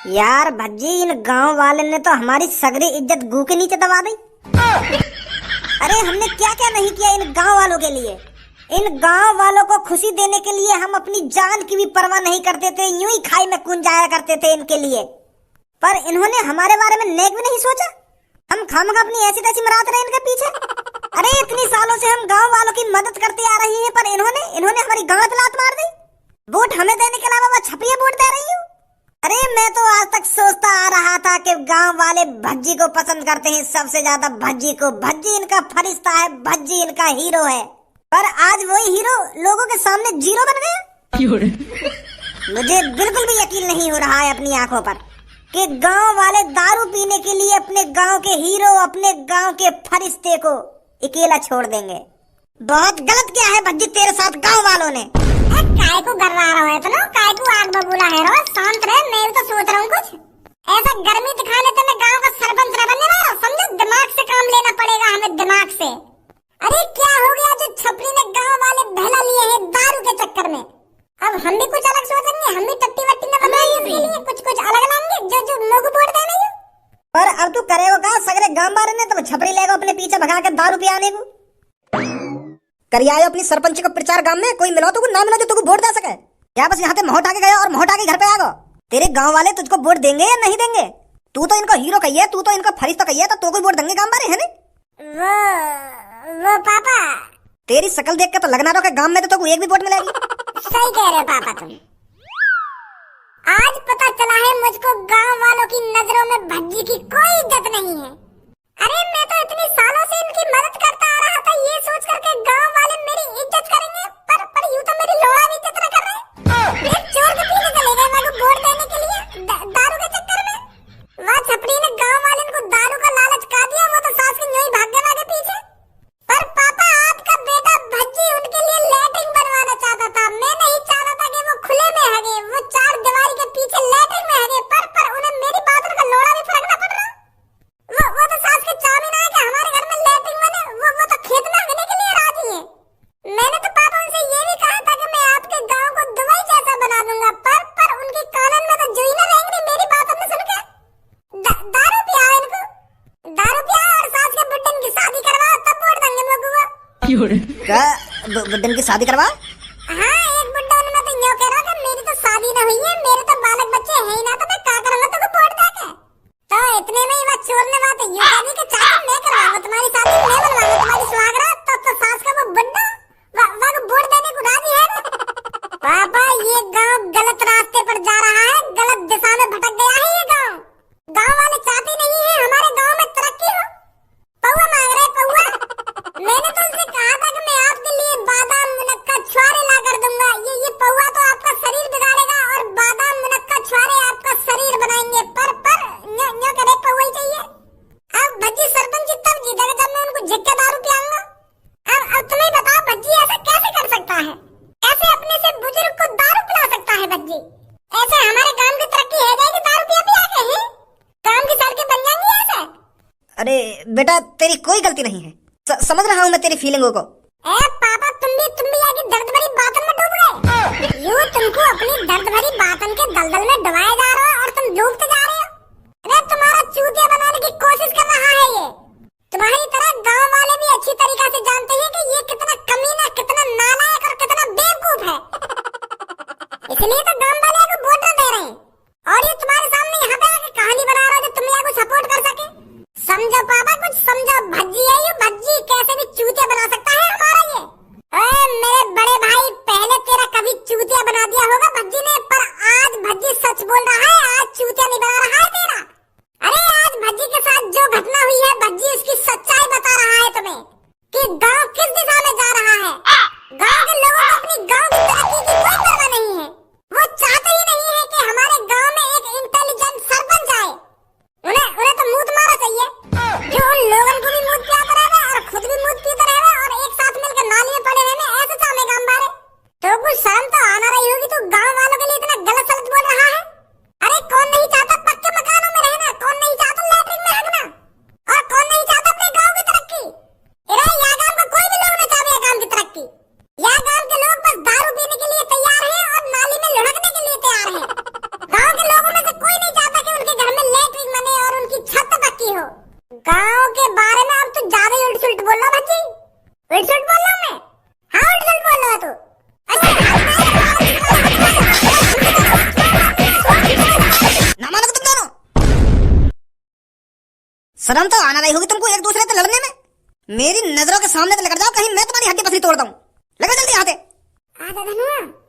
यार भज्जी, इन गांव वाले ने तो हमारी सगरी इज्जत गू के नीचे दबा दी। अरे हमने क्या क्या नहीं किया इन गांव वालों के लिए। इन गांव वालों को खुशी देने के लिए हम अपनी जान की भी परवाह नहीं करते थे, यूं ही खाई में कूद जाया करते थे इनके लिए। पर इन्होंने हमारे बारे में नेक भी नहीं सोचा। हम खामखा अपनी ऐसी तैसी मराते रहे इनके पीछे। अरे इतनी सालों से हम गांव वालों की मदद करते आ रही हैं, पर इन्होंने हमारी गांव पे लात मार दी। वोट हमें देने के अलावा वो छपिए वोट दे रही हूँ। अरे मैं तो आज तक सोचता आ रहा था कि गांव वाले भज्जी को पसंद करते हैं सबसे ज्यादा, भज्जी को। भज्जी इनका फरिश्ता है, भज्जी इनका हीरो है। पर आज वही हीरो लोगों के सामने जीरो बन गया। मुझे बिल्कुल भी यकीन नहीं हो रहा है अपनी आंखों पर कि गांव वाले दारू पीने के लिए अपने गांव के हीरो, अपने गांव के फरिश्ते को अकेला छोड़ देंगे। बहुत गलत किया है भज्जी तेरे साथ गांव वालों ने। काय को गर्रा रहा है तो ना, काय को आग बबूला है रो, शांत रहे। मैं तो सोच रहा हूँ कुछ ऐसा गर्मी दिखाने तो मैं गांव का सरपंच बनने वाला, समझो। दिमाग से काम लेना पड़ेगा हमें, दिमाग से। अरे क्या हो गया जो छपरी ने गांव वाले बहला लिए हैं दारू के चक्कर में। अब हम भी कुछ अलग सोचेंगे, हम भी टट्टी वट्टी न बनाएंगे, इसके लिए कुछ अलग लाएंगे जो लोग वोट देने। पर अब तू करेगा क्या? सगरे गांव वाले ने तो छपरी लेगा अपने पीछे भगा के दारू पियाने को। करिए अपनी सरपंच को प्रचार गांव में, कोई मिलो तो ना मिलो जो तुझको वोट दे सके। क्या बस यहाँ से मोहट आके गया और मोहट आके घर पे आ गो? तेरे गांव वाले तुझको वोट देंगे या नहीं देंगे? तू तो इनको हीरो कहिए, तू तो इनका फरिश्ता कहिए, तो कोई वोट देंगे गांव वाले, है ना? वो पापा, तेरी शक्ल देख के तो लगना रहा गांव में तो एक भी वोट मिलेगी। सही कह रहे हो पापा तुम। आज पता चला है मुझको गांव वालों की नजरों में भज्जी की कोई इज्जत नहीं है। अरे मैं तो इतनी सालों से इनकी मदद करता आ रहा था, ये सोच करके गांव वाले मेरी इज्जत करेंगे, पर यूं तो मेरी लोड़ा भी इज्जत न कर रहे। एक चोर के पीछे चले गए मेरे को वोट देने के लिए दारू के चक्कर में। वहाँ छपरी ने गांव वाले को दारू का लालच का दिया, वो तो सास के यूं ही भाग गए पीछे। पर पापा आपका बेटा भज्जी उनके लिए लैट्रिन बनवाना चाहता था। मैं नहीं चाहता था कि वो खुले में हगे, वो चार दीवारी के पीछे लैट्रिन में हगे। पर उन्हें मेरी बात का लोड़ा भी फर्क न पड़ रहा। वो तो सास के चाव में ना है कि हमारे घर में लैट्रिन बने, वो तो खेत में हगने के लिए राजी है। मैंने तो पापा उनसे ये भी कहा था कि मैं आपके गांव को दुबई जैसा बना दूंगा, पर उनके कानन में तो जुई न रहेंगे मेरी बात हमने सुन के। दारू पिया इनको, दारू पिया और सास के बुड्ढन की शादी करवाओ, तब वोट देंगे लोगों को। क्या बुड्ढन की शादी करवा? हाँ, एक बुड्ढा में तो यूं कह रहा कि मेरी तो शादी न हुई है, मेरे तो बालक बच्चे हैं ही ना, तो मैं क्या करूंगा तुमको वोट देके। तो इतने में ही वह चोर ने बात यूं कही कि चाचा मैं करवाऊंगा तुम्हारी शादी, मैं बनवाऊंगा तुम्हारी सुहागरात। तो सास का वो बुड्ढा वह वोट देने को राजी है ना। पापा ये गांव गलत रास्ते पर जा रहा है, गलत दिशा में भटक गया है ये गांव। गांव वाले चाहते नहीं है हमारे गांव में तरक्की हो। पौवा मांग रहे पौवा। मैंने तो उनसे कहा था कि मैं आपके लिए बादाम मुनक्का छुआरे ला कर दूंगा। ये पौवा तो आपका शरीर बिगाड़ेगा और बादाम मुनक्का छुआरे आपका शरीर बनाएंगे। पर न्यो करे पौवा ही चाहिए। अब भज्जी सरपंच तब जीतेगा जब मैं उनको झिक्के दारू पियाऊंगा। अब तुम्हें बताओ भज्जी ऐसा कैसे कर सकता है? ऐसे अपने से बुजुर्ग को दारू पिला सकता है भज्जी? ऐसे हमारे गांव की तरक्की है जाएगी दारू पिया पिया के? हैं गांव की सड़कें बन जाएंगी ऐसे? अरे बेटा तेरी कोई गलती नहीं है, समझ रहा हूँ मैं तेरी फीलिंगों को। पापा तुम भी आगे दर्द भरी बातों में डूब गए। यूं तुमको अपनी दर्द भरी बातों के दलदल में डुबाया जा रहा है और तुम डूबते जा रहे हो। अरे तुम्हारा चूतिया बनाने की कोशिश कर रहा है ये। तुम्हारी तरह गांव वाले भी अच्छी तरीके से जानते हैं कि ये कितना कमीना, कितना नालायक और कितना बेवकूफ है। इसलिए तो गांव वाले को वोट न दे रहे हैं और ये तुम्हारे सामने यहाँ पे आके कहानी बना रहा है जो तुम को सपोर्ट कर सके। समझो पापा, कुछ समझो। भज्जी है ये, भज्जी कैसे भी चूतिया बना सकता है हमारा ये। मेरे बड़े भाई, पहले तेरा कभी चूतिया बना दिया होगा भज्जी ने, पर आज भज्जी सच बोल रहा है, आज चूतिया नहीं बना रहा है तेरा। अरे आज भज्जी के साथ जो घटना हुई है, भज्जी उसकी सच्चाई बता रहा है तुम्हें कि गांव किस दिशा में जा रहा है। गांव के लोगों को अपनी गांव की तरक्की की कोई परवाह नहीं है। वो चाहते ही नहीं है कि हमारे गांव में एक इंटेलिजेंट सरपंच आए। उन्हें तो मूत मारा चाहिए, जो उन लोगों को भी मूत पियाता रहे और खुद भी मूत पीते रहे और एक साथ मिलकर नाली में पड़े रहने। ऐसे चाहे गांव वाले तो कुछ शर्म तो आना रही होगी। तू गांव वालों के लिए इतना गलत सलत बोल रहा है। अरे कौन नहीं चाहता शर्म तो आना रही होगी तुमको एक दूसरे से लड़ने में। मेरी नजरों के सामने से निकल जाओ, कहीं मैं तुम्हारी हड्डी पसली तोड़ दूं। लगा जल्दी यहाँ से। आजा धनुआ।